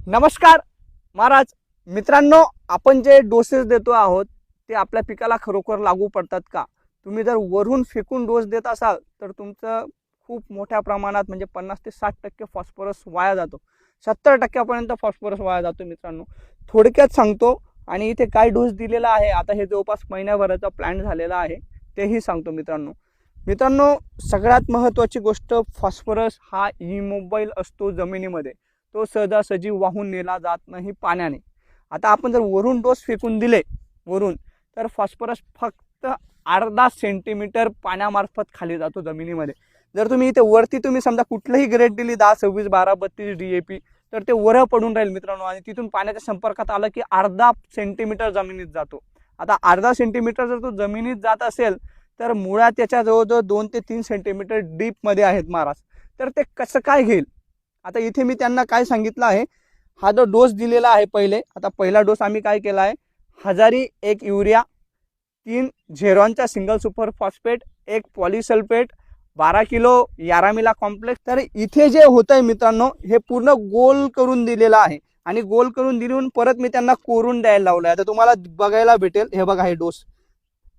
नमस्कार महाराज मित्रांनो, आपण जे डोसेस देतो आहोत ते आपल्या पिकाला खरोखर लागू पडतात का? तुम्ही जर वरून फेकून डोस देत असाल तर तुमचं खूप मोठ्या प्रमाणात म्हणजे 50 ते 60% फॉस्फरस वाया जातो. 70% फॉस्फरस वाया जातो. मित्रांनो, थोडक्यात सांगतो आणि इथे काय डोस दिलेला आहे, आता हे जवळपास महिन्याभराचा प्लॅन झालेला आहे तेही सांगतो. मित्रांनो मित्रांनो सगळ्यात महत्त्वाची गोष्ट, फॉस्फरस हा इमोबाईल असतो जमिनीमध्ये. तो सहजासहजी वाहून नेला जात नाही पाण्याने. आता आपण जर वरून डोस फेकून दिले वरून, तर फॉस्फरस फक्त अर्धा सेंटीमीटर पाण्यामार्फत खाली जातो जमिनीमध्ये. जर तुम्ही इथे वरती तुम्ही समजा कुठलंही ग्रेड दिली 10, 26, 12, 32 DAP, तर ते वर पडून राहील मित्रांनो, आणि तिथून पाण्याच्या संपर्कात आलं की अर्धा सेंटीमीटर जमिनीत जातो. आता अर्धा सेंटीमीटर जर तो जमिनीत जात असेल तर मुळात त्याच्या जवळजवळ 2 ते 3 सेंटीमीटर डीपमध्ये आहेत महाराज. तर ते कसं काय घेईल? आता इथे मी त्यांना काय सांगितलं आहे, हा जो डोस दिलेला आहे पहिले, आता पहिला डोस आम्ही काय केला आहे, 1000 1 युरिया, 3 झेरॉनचा single super phosphate, 1 polysulphate, 12 kilo YaraMila complex. तर इथे जे होत आहे मित्रांनो, हे पूर्ण गोल करून दिलेलं आहे आणि गोल करून दिलून परत मी त्यांना कोरून द्यायला लावलं आहे. आता तुम्हाला बघायला भेटेल, हे बघा हे डोस,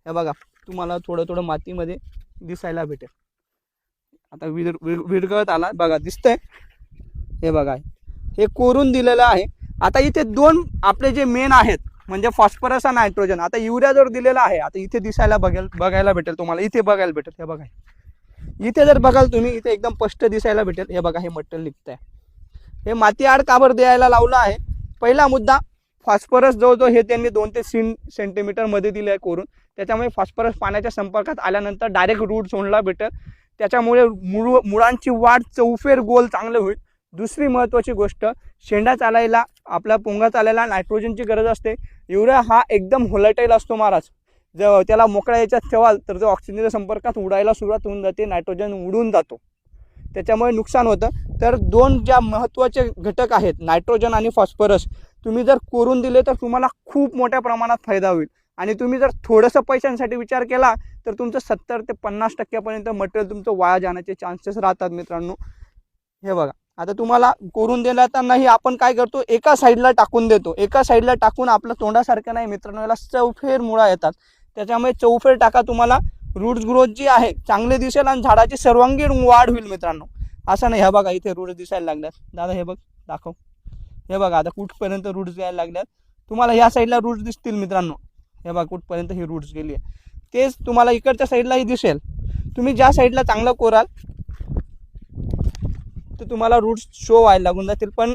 हे बघा तुम्हाला थोडं थोडं मातीमध्ये दिसायला भेटेल. आता विरघळत आला बघा, दिसतंय, हे बघा हे कोरून दिलेलं आहे. आता इथे दोन आपले जे मेन आहेत म्हणजे फॉस्फरस आणि नायट्रोजन. आता युरिया जर दिलेला आहे, आता इथे दिसायला बघायला भेटेल तुम्हाला, इथे बघायला भेटेल, हे बघा इथे जर बघाल तुम्ही, इथे एकदम स्पष्ट दिसायला भेटेल. हे बघा हे मटेरियल निघतंय. हे माती आड काबर द्यायला लावलं आहे. पहिला मुद्दा, फॉस्फरस जवळजवळ हे त्यांनी 2 ते 3 सेंटीमीटर मध्ये दिले आहे कोरून. त्याच्यामुळे फॉस्फरस पाण्याच्या संपर्कात आल्यानंतर डायरेक्ट रूट सोडला भेटेल. त्याच्यामुळे मुळांची वाढ चौफेर गोल चांगले होईल. दुसरी महत्त्वाची गोष्ट, शेंडा चालायला, आपला पोंगा चालायला नायट्रोजनची गरज असते. युरिया हा एकदम व्होलेटाईल असतो महाराज. जर त्याला मोकळ्या याच्यात ठेवाल तर जो ऑक्सिजनच्या संपर्कात उडायला सुरुवात होऊन जाते, नायट्रोजन उडून जातो, त्याच्यामुळे नुकसान होतं. तर दोन ज्या महत्त्वाचे घटक आहेत, नायट्रोजन आणि फॉस्फरस, तुम्ही जर कोरून दिले तर तुम्हाला खूप मोठ्या प्रमाणात फायदा होईल. आणि तुम्ही जर थोडंसं पैशांसाठी विचार केला तर तुमचं 70 ते 50% मटेरियल तुमचं वाया जाण्याचे चान्सेस राहतात. मित्रांनो हे बघा, आता तुम्हाला कोरून देतानाही आपण काय करतो, एका साईडला टाकून देतो. एका साईडला टाकून आपलं तोंडासारखं नाही मित्रांनो, याला चौफेर मुळा येतात. त्याच्यामुळे चौफेर टाका, तुम्हाला रूट्स ग्रोथ जी आहे चांगली दिसेल आणि झाडाची सर्वांगीण वाढ होईल. मित्रांनो असं नाही, हे बघा इथे रूट्स दिसायला लागल्यात. दादा हे बघ, दाखव, हे बघा आता कुठपर्यंत रूट्स यायला लागल्यात. तुम्हाला ह्या साईडला रूट्स दिसतील मित्रांनो, हे बघा कुठपर्यंत ही रूट्स गेली आहे. तेच तुम्हाला इकडच्या साईडलाही दिसेल. तुम्ही ज्या साईडला चांगलं कोराल तर तुम्हाला रूट्स शो व्हायला लागून जातील. पण